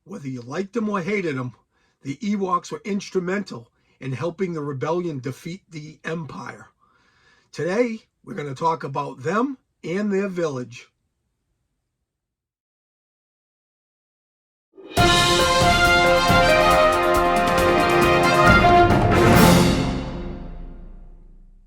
Whether you liked them or hated them, the Ewoks were instrumental in helping the rebellion defeat the Empire. Today, we're going to talk about them and their village.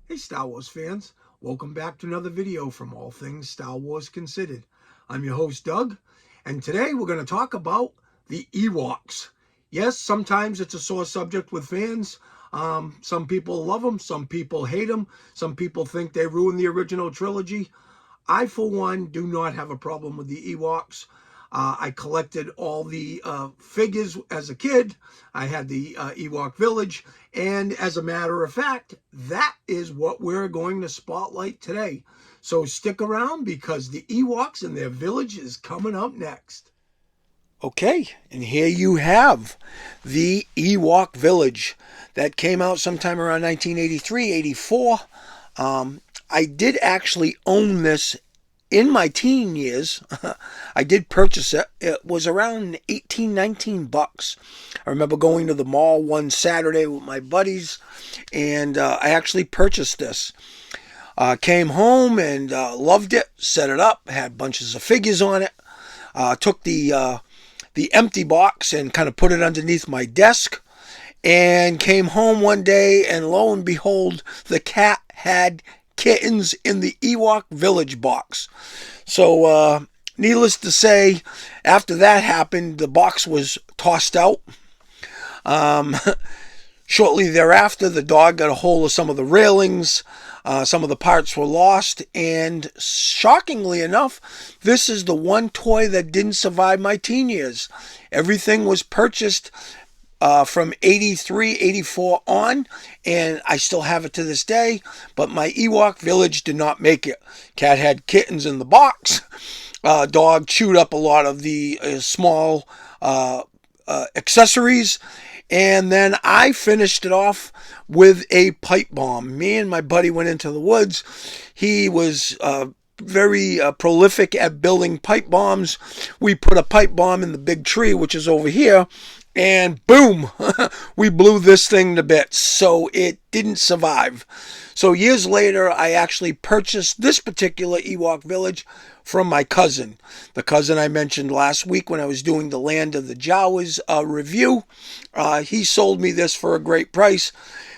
Hey Star Wars fans, welcome back to another video from All Things Star Wars Considered. I'm your host Doug, and today we're going to talk about the Ewoks. Yes, sometimes it's a sore subject with fans. Some people love them, some people hate them, some people think they ruined the original trilogy. I, for one, do not have a problem with the Ewoks. I collected all the figures as a kid. I had the Ewok village. And as a matter of fact, that is what we're going to spotlight today. So stick around because the Ewoks and their village is coming up next. Okay, and here you have the Ewok village that came out sometime around 1983, 84. I did actually own this in my teen years. I did purchase it. It was around 18, 19 bucks. I remember going to the mall one Saturday with my buddies, and I actually purchased this. Came home and loved it, set it up, had bunches of figures on it. Took the empty box and kind of put it underneath my desk, and came home one day, and lo and behold, the cat had kittens in the Ewok village box. So needless to say, after that happened, the box was tossed out. Shortly thereafter, the dog got a hold of some of the railings. Some of the parts were lost, and shockingly enough, this is the one toy that didn't survive my teen years. Everything was purchased from 83, 84 on, and I still have it to this day, but my Ewok village did not make it. Cat had kittens in the box. Dog chewed up a lot of the small accessories, and then I finished it off with a pipe bomb. Me and my buddy went into the woods. He was very prolific at building pipe bombs. We put a pipe bomb in the big tree, which is over here, and boom, we blew this thing to bits. So it didn't survive. So years later, I actually purchased this particular Ewok village from my cousin. The cousin I mentioned last week when I was doing the Land of the Jawas review. He sold me this for a great price.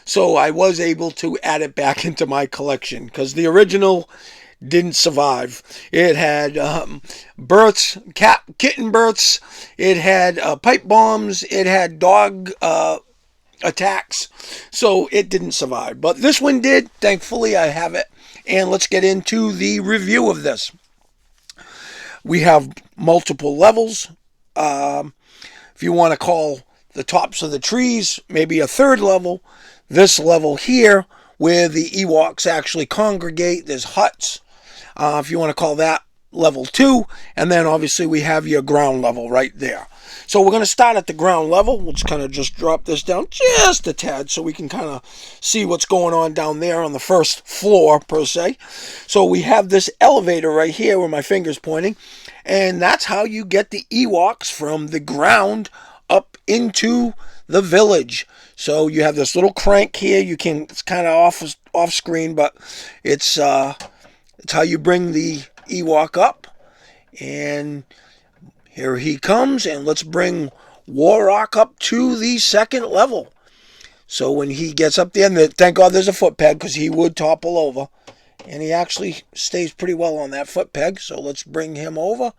So I was able to add it back into my collection because the original didn't survive. It had births, kitten births. It had pipe bombs. It had dog attacks. So it didn't survive. But this one did. Thankfully, I have it. And let's get into the review of this. We have multiple levels. If you want to call the tops of the trees maybe a third level, this level here where the Ewoks actually congregate, there's huts. If you want to call that level 2, and then obviously we have your ground level right there. So we're going to start at the ground level. We'll just kind of just drop this down just a tad so we can kind of see what's going on down there on the first floor per se. So we have this elevator right here where my finger's pointing, and that's how you get the Ewoks from the ground up into the village. So you have this little crank here. It's kind of off screen, but it's how you bring the Ewok up. And here he comes, and let's bring Warrock up to the second level. So when he gets up there, and thank God there's a foot peg because he would topple over. And he actually stays pretty well on that foot peg. So let's bring him over,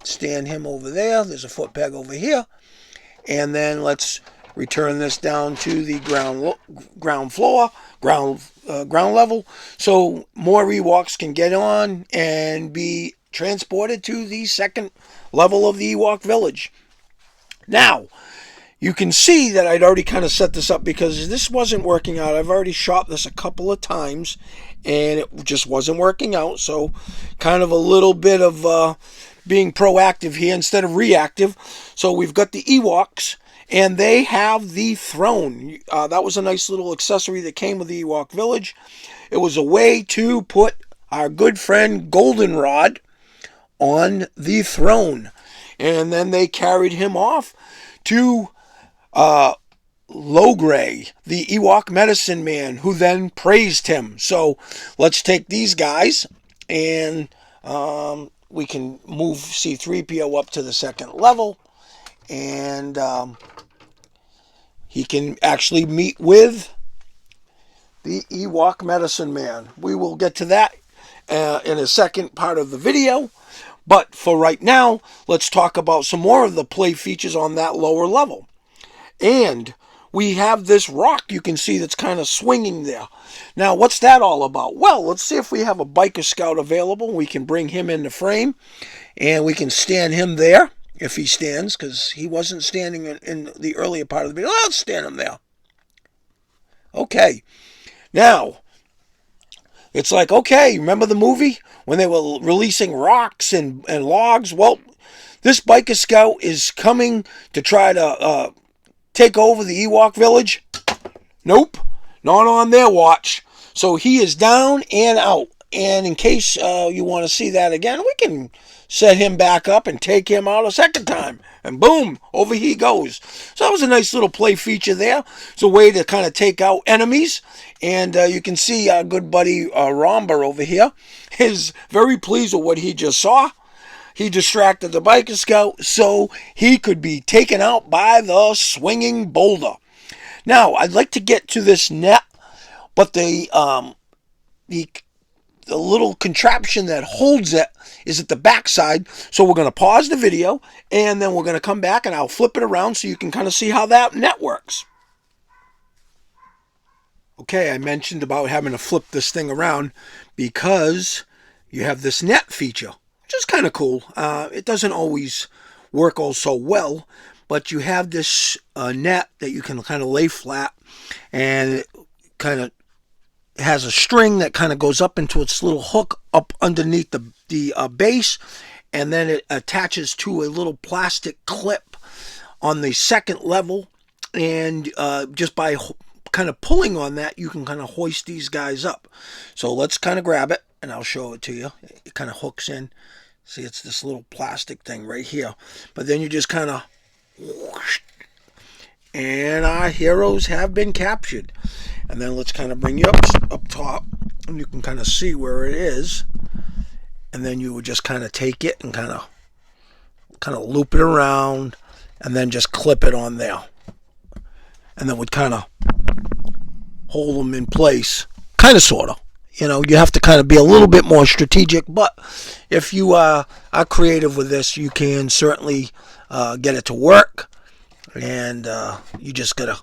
stand him over there. There's a foot peg over here. And then let's return this down to the ground level, so more Ewoks can get on and be transported to the second level of the Ewok village. Now, you can see that I'd already kind of set this up because this wasn't working out. I've already shot this a couple of times, and it just wasn't working out. So, kind of a little bit of being proactive here instead of reactive. So we've got the Ewoks, and they have the throne. That was a nice little accessory that came with the Ewok village. It was a way to put our good friend Goldenrod on the throne. And then they carried him off to Logray, the Ewok medicine man, who then praised him. So let's take these guys and we can move C-3PO up to the second level, and he can actually meet with the Ewok medicine man. We will get to that in a second part of the video. But for right now, let's talk about some more of the play features on that lower level. And we have this rock you can see that's kind of swinging there. Now, what's that all about? Well, let's see if we have a biker scout available. We can bring him in the frame, and we can stand him there if he stands, because he wasn't standing in the earlier part of the video. Let's stand him there. Okay. Now, it's like, okay, remember the movie when they were releasing rocks and logs? Well, this biker scout is coming to try to take over the Ewok village. Nope, not on their watch. So he is down and out. And in case you want to see that again, we can set him back up and take him out a second time. And boom, over he goes. So that was a nice little play feature there. It's a way to kind of take out enemies. And you can see our good buddy Romber over here is very pleased with what he just saw. He distracted the biker scout so he could be taken out by the swinging boulder. Now, I'd like to get to this net, but the little contraption that holds it is at the back side. So we're going to pause the video, and then we're going to come back, and I'll flip it around so you can kind of see how that net works. Okay, I mentioned about having to flip this thing around because you have this net feature, which is kind of cool. It doesn't always work all so well, but you have this net that you can kind of lay flat, and it kind of has a string that kind of goes up into its little hook up underneath the base, and then it attaches to a little plastic clip on the second level, and just by kind of pulling on that, you can kind of hoist these guys up. So let's kind of grab it, and I'll show it to you. It kind of hooks in. See, it's this little plastic thing right here. But then you just kind of whoosh, and our heroes have been captured. And then let's kind of bring you up top, and you can kind of see where it is. And then you would just kind of take it and kind of loop it around, and then just clip it on there. And then would kind of hold them in place, kind of, sort of. You know, you have to kind of be a little bit more strategic, but if you are creative with this, you can certainly get it to work. And you just gotta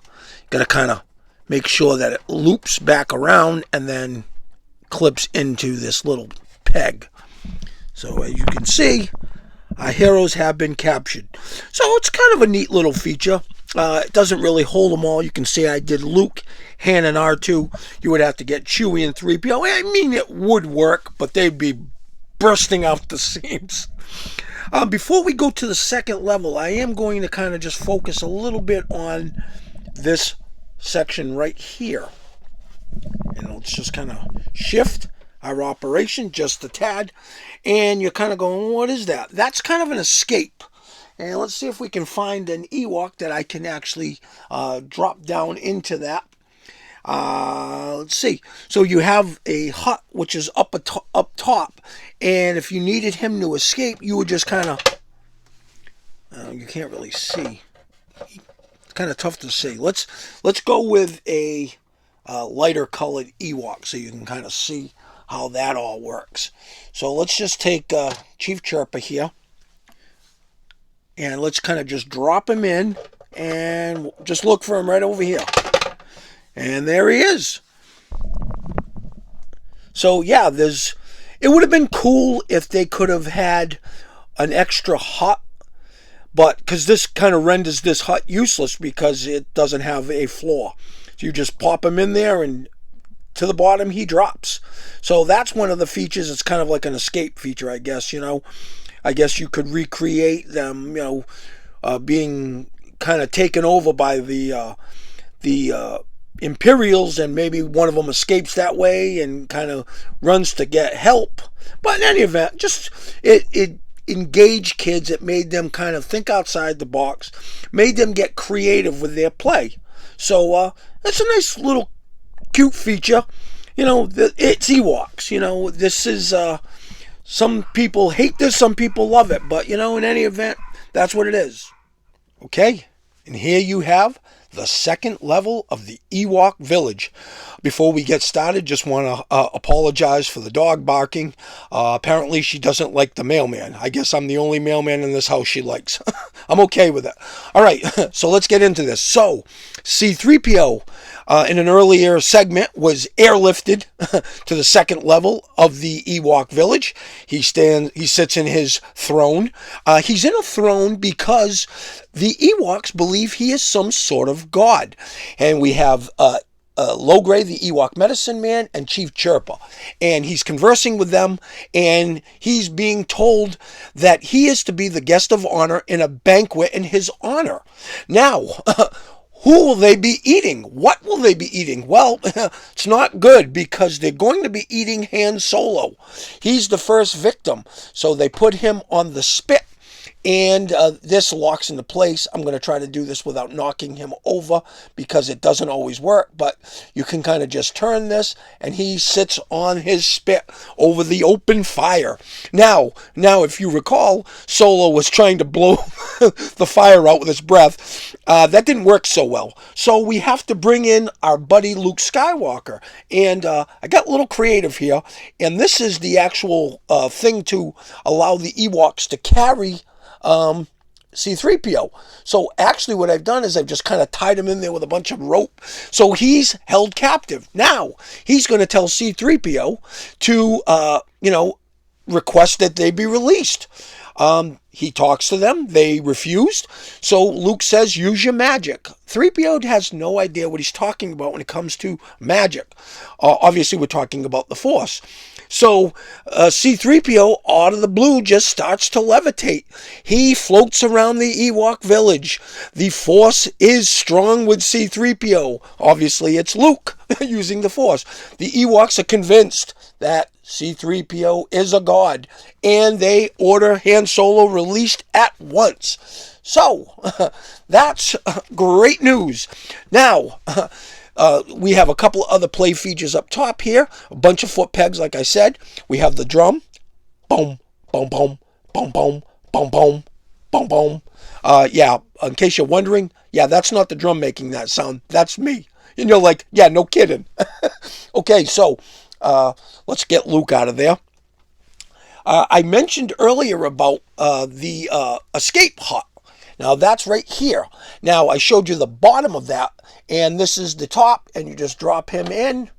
kind of make sure that it loops back around and then clips into this little peg. So as you can see, our heroes have been captured. So it's kind of a neat little feature. It doesn't really hold them all. You can see I did Luke, Han, and R2. You would have to get Chewie and 3PO. I mean, it would work, but they'd be bursting out the seams. Before we go to the second level, I am going to kind of just focus a little bit on this section right here. And let's just kind of shift our operation just a tad. And you're kind of going, what is that? That's kind of an escape. And let's see if we can find an Ewok that I can actually drop down into that. Let's see. So you have a hut which is up top, and if you needed him to escape, you would just kind of. You can't really see. It's kind of tough to see. Let's go with a lighter colored Ewok so you can kind of see how that all works. So let's just take Chief Chirpa here. And let's kind of just drop him in and just look for him right over here. And there he is. So yeah, it would have been cool if they could have had an extra hut, but because this kind of renders this hut useless because it doesn't have a floor. So you just pop him in there and to the bottom he drops. So that's one of the features. It's kind of like an escape feature, I guess, you know. I guess you could recreate them, you know, being kind of taken over by the Imperials, and maybe one of them escapes that way and kind of runs to get help. But in any event, just it engage kids. It made them kind of think outside the box, made them get creative with their play. So it's a nice little cute feature. It's Ewoks. This is, some people hate this, some people love it, but in any event, that's what it is. Okay, and here you have the second level of the Ewok village. Before we get started, just want to apologize for the dog barking. Apparently she doesn't like the mailman. I guess I'm the only mailman in this house she likes. I'm okay with it. All right, so let's get into this. So, C-3PO in an earlier segment was airlifted to the second level of the Ewok village. He sits in his throne. He's in a throne because the Ewoks believe he is some sort of god. And we have Logray, the Ewok medicine man, and Chief Chirpa. And he's conversing with them, and he's being told that he is to be the guest of honor in a banquet in his honor. Now, who will they be eating? What will they be eating? Well, it's not good because they're going to be eating Han Solo. He's the first victim, so they put him on the spit. And this locks into place. I'm going to try to do this without knocking him over because it doesn't always work. But you can kind of just turn this and he sits on his spit over the open fire. Now, if you recall, Solo was trying to blow the fire out with his breath. That didn't work so well. So we have to bring in our buddy Luke Skywalker. And I got a little creative here. And this is the actual thing to allow the Ewoks to carry C-3PO. So actually what I've done is I've just kind of tied him in there with a bunch of rope. So he's held captive. Now, he's going to tell C-3PO to, request that they be released. He talks to them. They refused. So Luke says, use your magic. 3PO has no idea what he's talking about when it comes to magic. Obviously, we're talking about the Force. So C-3PO, out of the blue, just starts to levitate. He floats around the Ewok village. The Force is strong with C-3PO. Obviously, it's Luke using the Force. The Ewoks are convinced that C-3PO is a god, and they order Han Solo released at once. So, that's great news. Now, we have a couple of other play features up top here. A bunch of foot pegs, like I said. We have the drum. Boom, boom, boom, boom, boom, boom, boom, boom, boom. Yeah, in case you're wondering, yeah, that's not the drum making that sound. That's me. And you're like, yeah, no kidding. Okay, so let's get Luke out of there. I mentioned earlier about the escape hut. Now, that's right here. Now, I showed you the bottom of that, and this is the top, and you just drop him in.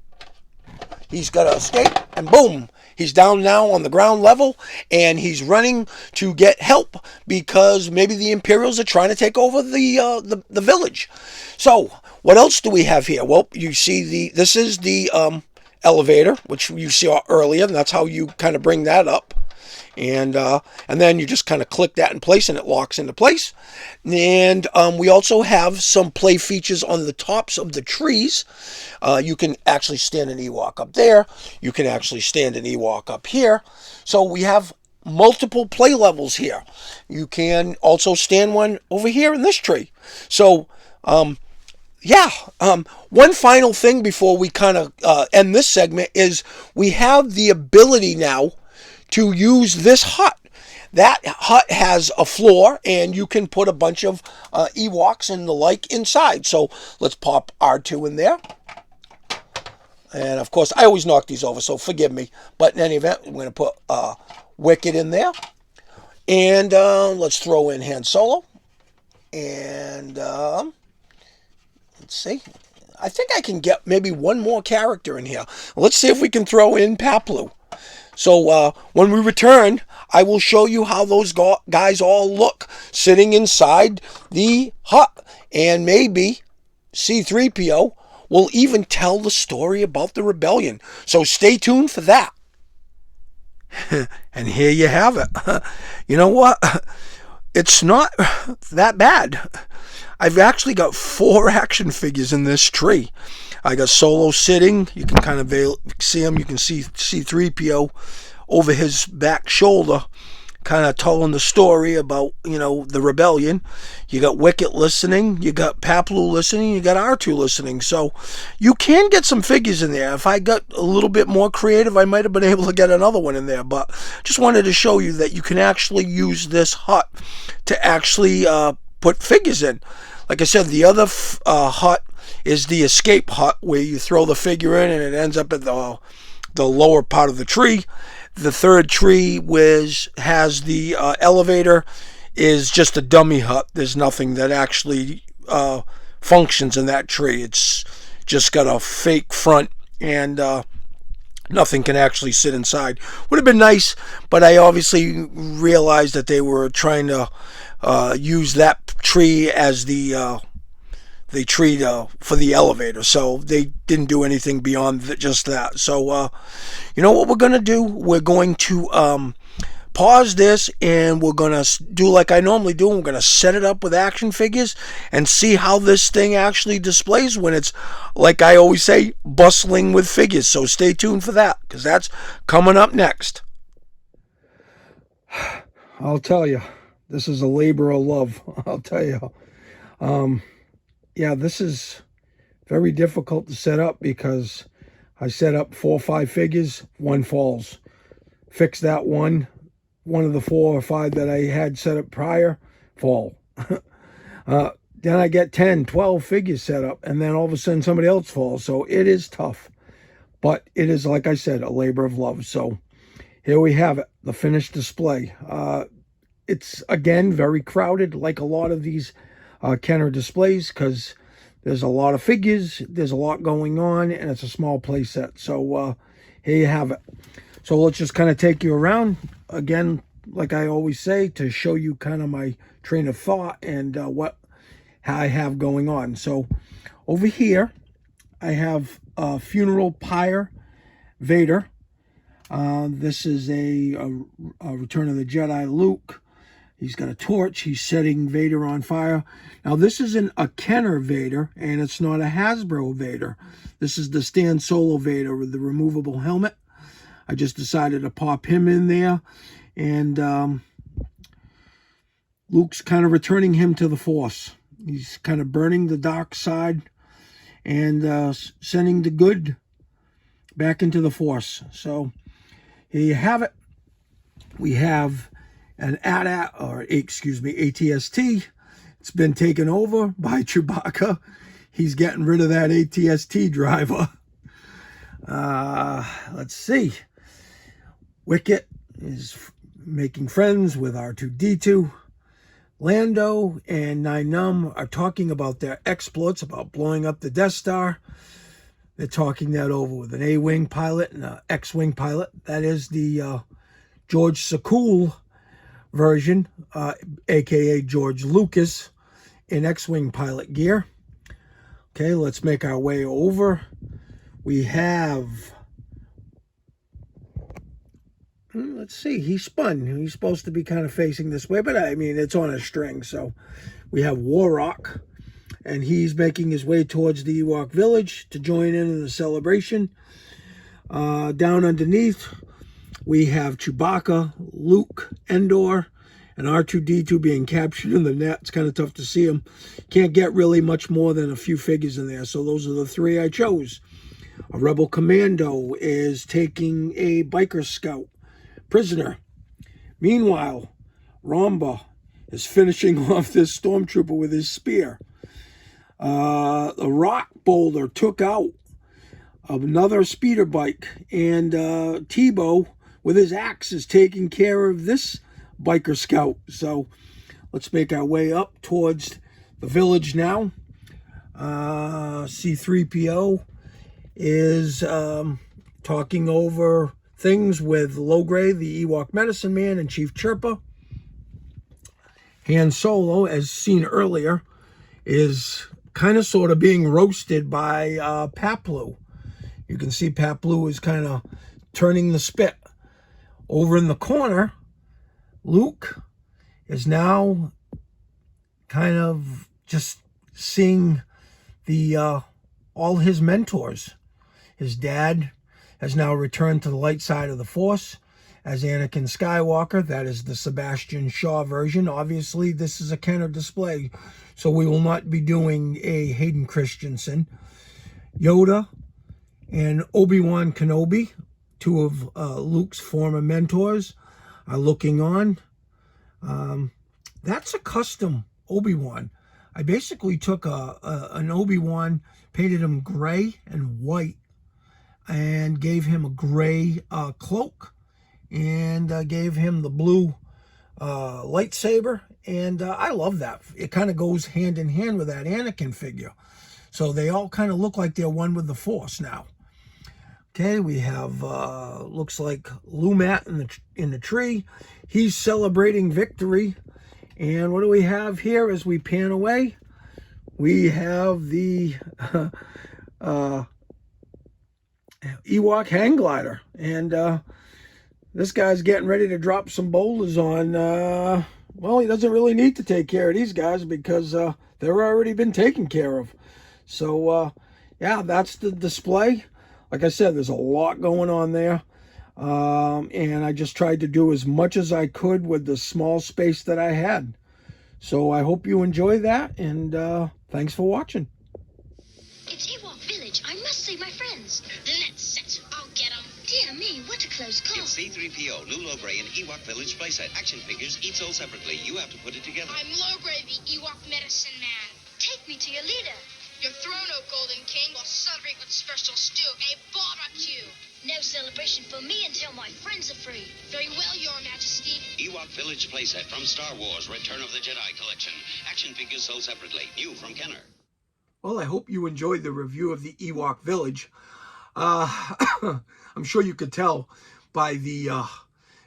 He's got to escape, and boom. He's down now on the ground level, and he's running to get help because maybe the Imperials are trying to take over the village. So, what else do we have here? Well, you see this is the elevator, which you saw earlier, and that's how you kind of bring that up. And then you just kind of click that in place and it locks into place. And we also have some play features on the tops of the trees. You can actually stand an Ewok up there. You can actually stand an Ewok up here. So we have multiple play levels here. You can also stand one over here in this tree. So, one final thing before we kind of end this segment is we have the ability now to use this hut. That hut has a floor, and you can put a bunch of Ewoks and the like inside. So let's pop R2 in there. And of course, I always knock these over, so forgive me. But in any event, we're going to put Wicket in there. And let's throw in Han Solo. And let's see. I think I can get maybe one more character in here. Let's see if we can throw in Paplu. So when we return, I will show you how those guys all look sitting inside the hut. And maybe C-3PO will even tell the story about the rebellion. So stay tuned for that. And here you have it. You know what? It's not that bad. I've actually got 4 action figures in this tree. I got Solo sitting. You can kind of see him. You can see C-3PO over his back shoulder, kind of telling the story about, the rebellion. You got Wicket listening, you got Paplu listening, you got R2 listening. So you can get some figures in there. If I got a little bit more creative, I might have been able to get another one in there. But just wanted to show you that you can actually use this hut to actually put figures in. Like I said, the other hut is the escape hut, where you throw the figure in and it ends up at the lower part of the tree. The third tree, which has the elevator, is just a dummy hut. There's nothing that actually functions in that tree. It's just got a fake front, and nothing can actually sit inside. Would have been nice, but I obviously realized that they were trying to use that tree as the tree for the elevator, so they didn't do anything beyond just that. So you know what we're going to do? We're going to pause this, and we're going to do like I normally do. We're going to set it up with action figures and see how this thing actually displays when it's, like I always say, bustling with figures. So stay tuned for that, because that's coming up next. I'll tell you, this is a labor of love. I'll tell you. Yeah, this is very difficult to set up, because I set up 4 or 5 figures, one falls. Fix that one of the 4 or 5 that I had set up prior fall. Then I get 10, 12 figures set up, and then all of a sudden somebody else falls. So it is tough, but it is, like I said, a labor of love. So here we have it, the finished display. It's, again, very crowded, like a lot of these Kenner displays, because there's a lot of figures, there's a lot going on, and it's a small play set. So here you have it. So let's just kind of take you around again, like I always say, to show you kind of my train of thought and what I have going on. So over here I have a funeral pyre Vader. This is a Return of the Jedi Luke. He's got a torch. He's setting Vader on fire. Now, this isn't a Kenner Vader, and it's not a Hasbro Vader. This is the Stan Solo Vader with the removable helmet. I just decided to pop him in there. And Luke's kind of returning him to the Force. He's kind of burning the dark side and sending the good back into the Force. So here you have it. We have an ATST. It's been taken over by Chewbacca. He's getting rid of that ATST driver. Let's see. Wicket is making friends with R2-D2. Lando and Nien Nunb are talking about their exploits, about blowing up the Death Star. They're talking that over with an A-Wing pilot and an X-Wing pilot. That is the George Sakul version, aka George Lucas, in X-Wing pilot gear. Okay, let's make our way over. We have, let's see, he spun. He's supposed to be kind of facing this way, but I mean, it's on a string. So we have Warrock, and he's making his way towards the Ewok village to join in the celebration. Down underneath, we have Chewbacca, Luke, Endor, and R2-D2 being captured in the net. It's kind of tough to see them. Can't get really much more than a few figures in there. So those are the 3 I chose. A Rebel Commando is taking a biker scout prisoner. Meanwhile, Ramba is finishing off this stormtrooper with his spear. The rock boulder took out another speeder bike, and Tebow with his axe is taking care of this biker scout. So let's make our way up towards the village now. C-3PO is talking over things with Logray, the Ewok medicine man, and Chief Chirpa. Han Solo, as seen earlier, is kind of sort of being roasted by Paplu. You can see Paplu is kind of turning the spit. Over in the corner, Luke is now kind of just seeing the all his mentors. His dad has now returned to the light side of the Force, as Anakin Skywalker. That is the Sebastian Shaw version. Obviously, this is a Kenner display, so we will not be doing a Hayden Christensen. Yoda and Obi-Wan Kenobi, two of Luke's former mentors, are looking on. That's a custom Obi-Wan. I basically took an Obi-Wan, painted him gray and white, and gave him a gray cloak, and gave him the blue lightsaber. And I love that. It kind of goes hand in hand with that Anakin figure. So they all kind of look like they're one with the Force now. Okay, we have, looks like Lumat in the tree. He's celebrating victory. And what do we have here as we pan away? We have the Ewok hang glider. And this guy's getting ready to drop some boulders on, well, he doesn't really need to take care of these guys because they're already been taken care of. So, yeah, that's the display. Like I said, there's a lot going on there. And I just tried to do as much as I could with the small space that I had. So I hope you enjoy that, and thanks for watching. It's Ewok Village. I must save my friends. Let's set. I'll get them. Dear me, what a close call. It's C-3PO, Lou Logray, and Ewok Village playset. Action figures, each sold separately. You have to put it together. I'm Logray, the Ewok medicine man. Take me to your leader. Your throne, O Golden King, will celebrate with special stew, a barbecue. No celebration for me until my friends are free. Very well, Your Majesty. Ewok Village playset from Star Wars Return of the Jedi collection. Action figures sold separately. New from Kenner. Well, I hope you enjoyed the review of the Ewok Village. I'm sure you could tell by the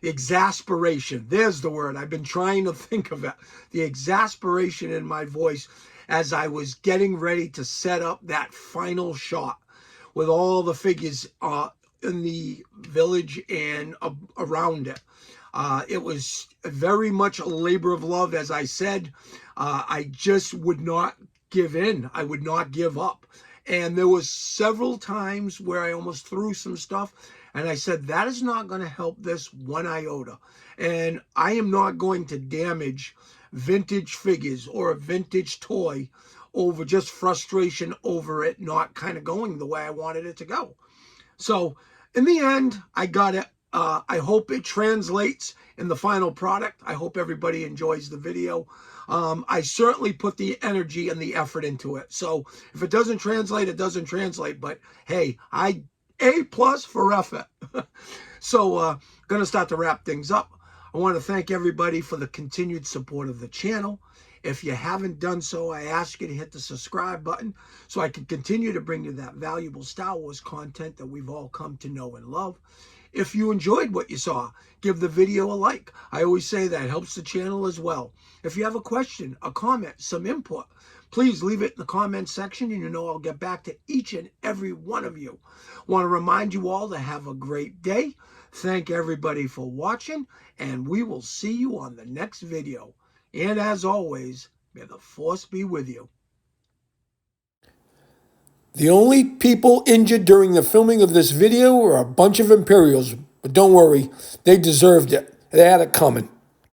exasperation. There's the word. I've been trying to think of it. The exasperation in my voice as I was getting ready to set up that final shot with all the figures in the village and around it. It was very much a labor of love, as I said. I just would not give in. I would not give up. And there was several times where I almost threw some stuff, and I said, that is not going to help this one iota. And I am not going to damage vintage figures or a vintage toy over just frustration over it not kind of going the way I wanted it to go. So in the end, I got it. I hope it translates in the final product. I hope everybody enjoys the video. I certainly put the energy and the effort into it. So if it doesn't translate, it doesn't translate. But hey, A+ for effort. So going to start to wrap things up. I want to thank everybody for the continued support of the channel. If you haven't done so, I ask you to hit the subscribe button so I can continue to bring you that valuable Star Wars content that we've all come to know and love. If you enjoyed what you saw, give the video a like. I always say that helps the channel as well. If you have a question, a comment, some input, please leave it in the comment section, and you know I'll get back to each and every one of you. Want to remind you all to have a great day. Thank everybody for watching, and we will see you on the next video. And as always, may the Force be with you. The only people injured during the filming of this video were a bunch of Imperials, but don't worry, they deserved it. They had it coming.